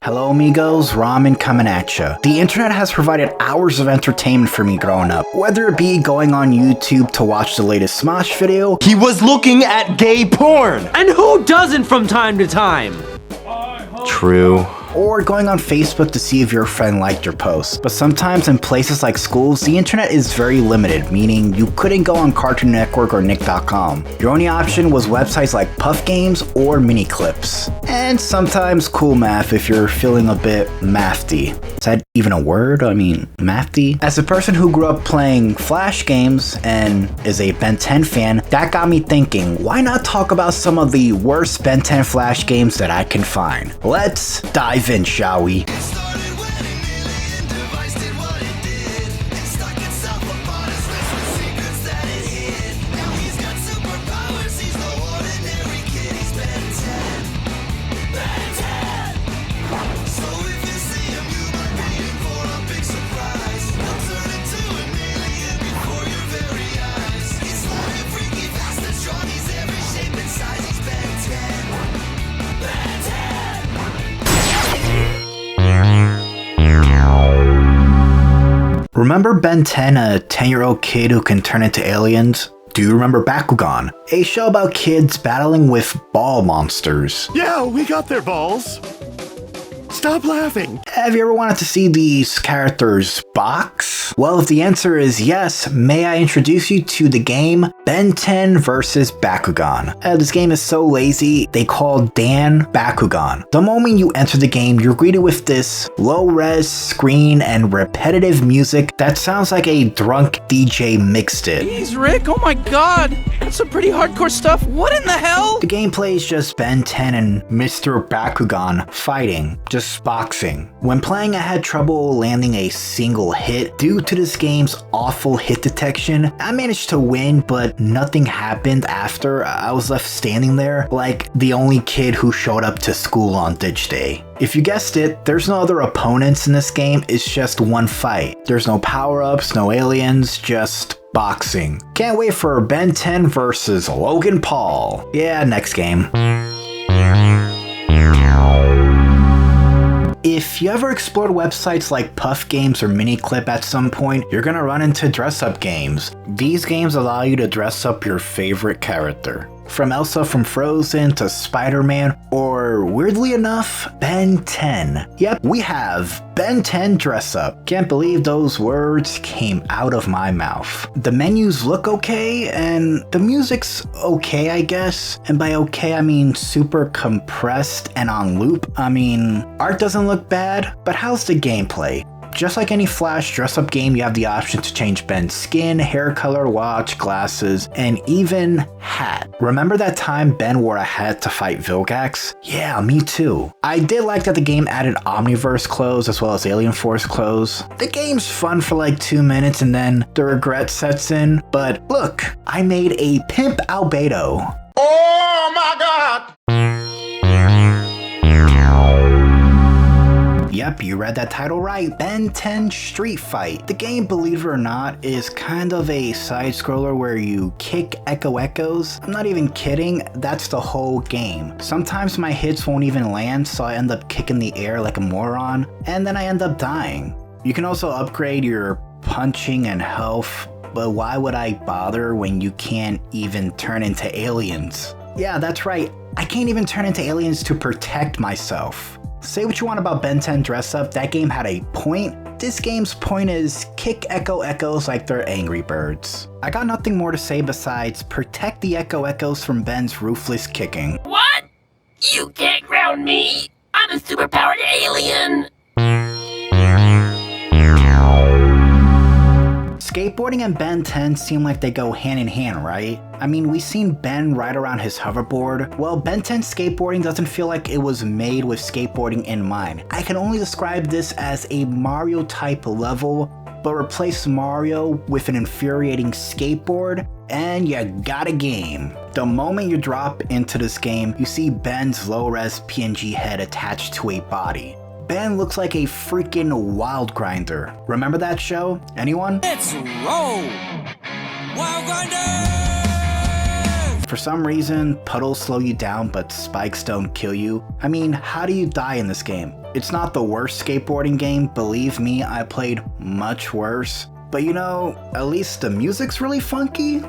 Hello amigos, Ramen coming at ya. The internet has provided hours of entertainment for me growing up. Whether it be going on YouTube to watch the latest Smosh video, he was looking at gay porn! And who doesn't from time to time? True. or going on Facebook to see if your friend liked your post. But sometimes in places like schools, the internet is very limited, meaning you couldn't go on Cartoon Network or Nick.com. Your only option was websites like Puff Games or Mini Clips. And sometimes Cool Math if you're feeling a bit mathy. Is that even a word? I mean, mathy? As a person who grew up playing Flash games and is a Ben 10 fan, that got me thinking, why not talk about some of the worst Ben 10 Flash games that I can find? Let's dive in, shall we? Remember Ben 10, a 10-year-old kid who can turn into aliens? Do you remember Bakugan, a show about kids battling with ball monsters? Yeah, we got their balls. Stop laughing. Have you ever wanted to see these characters box? Well, if the answer is yes, may I introduce you to the game Ben 10 vs. Bakugan. This game is so lazy, they call Dan Bakugan. The moment you enter the game, you're greeted with this low-res screen and repetitive music that sounds like a drunk DJ mixed it. Jeez, Rick, oh my god! That's some pretty hardcore stuff. What in the hell? The gameplay is just Ben 10 and Mr. Bakugan fighting, just boxing. When playing, I had trouble landing a single hit. Due to this game's awful hit detection, I managed to win, but nothing happened after. I was left standing there like the only kid who showed up to school on Ditch Day. If you guessed it, there's no other opponents in this game, it's just one fight. There's no power-ups, no aliens, just boxing. Can't wait for Ben 10 versus Logan Paul. Yeah, next game. If you ever explored websites like Puff Games or Miniclip at some point, you're gonna run into dress-up games. These games allow you to dress up your favorite character. From Elsa from Frozen to Spider-Man, or weirdly enough, Ben 10. Yep, we have Ben 10 Dress Up. Can't believe those words came out of my mouth. The menus look okay, and the music's okay, I guess. And by okay, I mean super compressed and on loop. I mean, art doesn't look bad, but how's the gameplay? Just like any Flash dress-up game, you have the option to change Ben's skin, hair color, watch, glasses, and even hat. Remember that time Ben wore a hat to fight Vilgax? Yeah, me too. I did like that the game added Omniverse clothes as well as Alien Force clothes. The game's fun for like 2 minutes and then the regret sets in, but look, I made a Pimp Albedo. Oh my god! Yep, you read that title right. Ben 10 Street Fight. The game, believe it or not, is kind of a side-scroller where you kick echoes. I'm not even kidding, that's the whole game. Sometimes my hits won't even land, so I end up kicking the air like a moron, and then I end up dying. You can also upgrade your punching and health, but why would I bother when you can't even turn into aliens? Yeah, that's right, I can't even turn into aliens to protect myself. Say what you want about Ben 10 Dress Up, that game had a point. This game's point is kick echoes like they're Angry Birds. I got nothing more to say besides protect the echoes from Ben's ruthless kicking. What? You can't ground me! I'm a superpowered alien! Skateboarding and Ben 10 seem like they go hand in hand, right? I mean, we've seen Ben ride around his hoverboard. Well, Ben 10 skateboarding doesn't feel like it was made with skateboarding in mind. I can only describe this as a Mario type level, but replace Mario with an infuriating skateboard, and you got a game. The moment you drop into this game, you see Ben's low-res PNG head attached to a body. Ben looks like a freaking wild grinder. Remember that show? Anyone? Let's roll! Wild Grinders! For some reason, puddles slow you down but spikes don't kill you. I mean, how do you die in this game? It's not the worst skateboarding game, believe me, I played much worse. But you know, at least the music's really funky.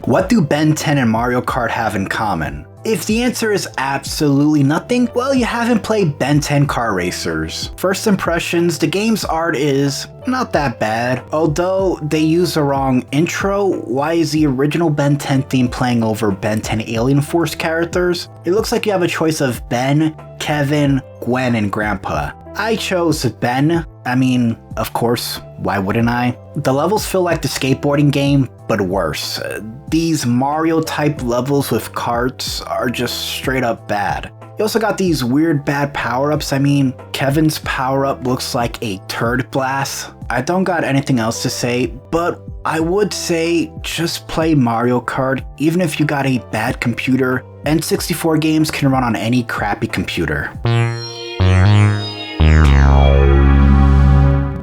What do Ben 10 and Mario Kart have in common? If the answer is absolutely nothing, well, you haven't played Ben 10 Car Racers. First impressions, the game's art is not that bad. Although they use the wrong intro, why is the original Ben 10 theme playing over Ben 10 Alien Force characters? It looks like you have a choice of Ben, Kevin, Gwen, and Grandpa. I chose Ben. I mean, of course, why wouldn't I? The levels feel like the skateboarding game, but worse. These Mario-type levels with carts are just straight up bad. You also got these weird bad power-ups. I mean, Kevin's power-up looks like a turd blast. I don't got anything else to say, but I would say just play Mario Kart. Even if you got a bad computer, N64 games can run on any crappy computer.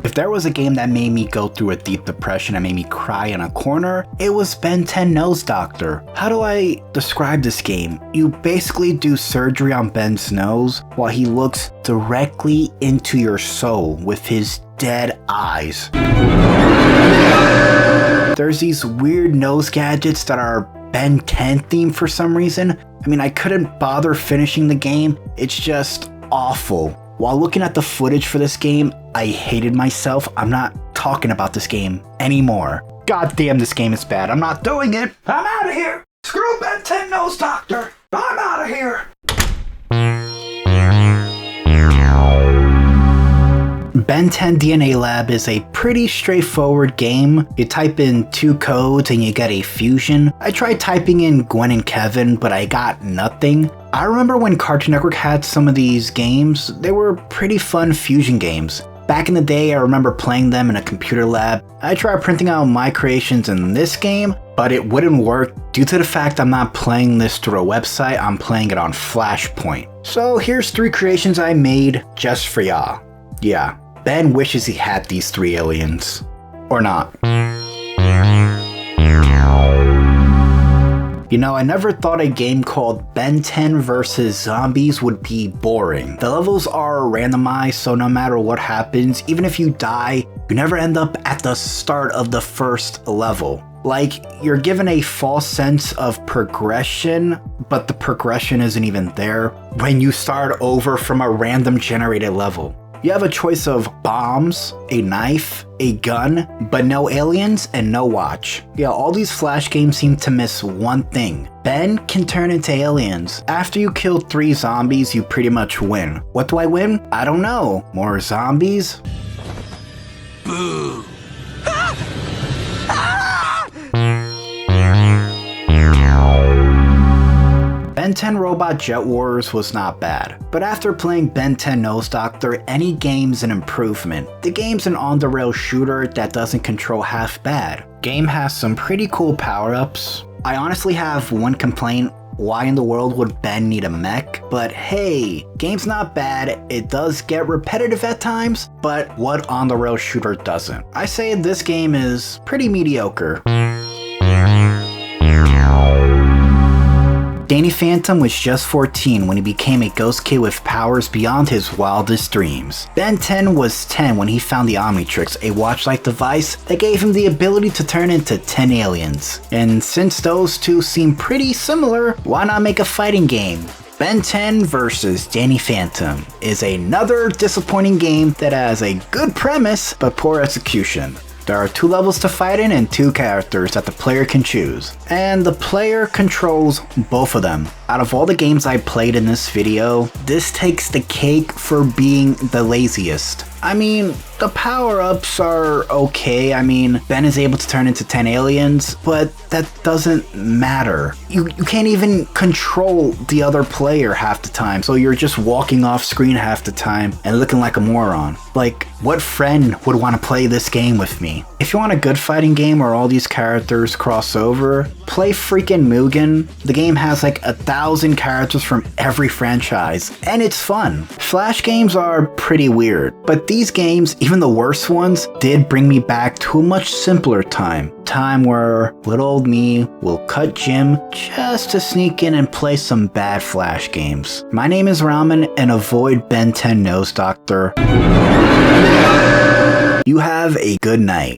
If there was a game that made me go through a deep depression and made me cry in a corner, it was Ben 10 Nose Doctor. How do I describe this game? You basically do surgery on Ben's nose while he looks directly into your soul with his dead eyes. There's these weird nose gadgets that are Ben 10 themed for some reason. I mean, I couldn't bother finishing the game. It's just awful. While looking at the footage for this game, I hated myself. I'm not talking about this game anymore. God damn, this game is bad. I'm not doing it. I'm out of here. Screw Ben 10 Nose Doctor. I'm out of here. Ben 10 DNA Lab is a pretty straightforward game. You type in 2 codes and you get a fusion. I tried typing in Gwen and Kevin, but I got nothing. I remember when Cartoon Network had some of these games, they were pretty fun fusion games. Back in the day, I remember playing them in a computer lab. I tried printing out my creations in this game, but it wouldn't work due to the fact I'm not playing this through a website, I'm playing it on Flashpoint. So here's 3 creations I made just for y'all. Yeah, Ben wishes he had these 3 aliens. Or not. You know, I never thought a game called Ben 10 vs. Zombies would be boring. The levels are randomized, so no matter what happens, even if you die, you never end up at the start of the first level. Like, you're given a false sense of progression, but the progression isn't even there when you start over from a random generated level. You have a choice of bombs, a knife, a gun, but no aliens and no watch. Yeah, all these Flash games seem to miss one thing. Ben can turn into aliens. After you kill 3 zombies, you pretty much win. What do I win? I don't know. More zombies? Boo! Ben 10 Robot Jet Wars was not bad, but after playing Ben 10 Nose Doctor, any game's an improvement. The game's an on-the-rail shooter that doesn't control half bad. Game has some pretty cool power-ups. I honestly have one complaint. Why in the world would Ben need a mech? But hey, game's not bad. It does get repetitive at times, but what on-the-rail shooter doesn't? I say this game is pretty mediocre. Danny Phantom was just 14 when he became a ghost kid with powers beyond his wildest dreams. Ben 10 was 10 when he found the Omnitrix, a watch-like device that gave him the ability to turn into 10 aliens. And since those two seem pretty similar, why not make a fighting game? Ben 10 vs. Danny Phantom is another disappointing game that has a good premise but poor execution. There are 2 levels to fight in and 2 characters that the player can choose, and the player controls both of them. Out of all the games I played in this video, this takes the cake for being the laziest. I mean, the power-ups are okay. I mean, Ben is able to turn into 10 aliens, but that doesn't matter. You can't even control the other player half the time, so you're just walking off screen half the time and looking like a moron. Like, what friend would want to play this game with me? If you want a good fighting game where all these characters cross over, play freaking Mugen. The game has like 1,000 characters from every franchise, and it's fun. Flash games are pretty weird, but these games, even the worst ones, did bring me back to a much simpler time. Time where little old me will cut gym just to sneak in and play some bad Flash games. My name is Ramen, and avoid Ben 10 Nose Doctor. You have a good night.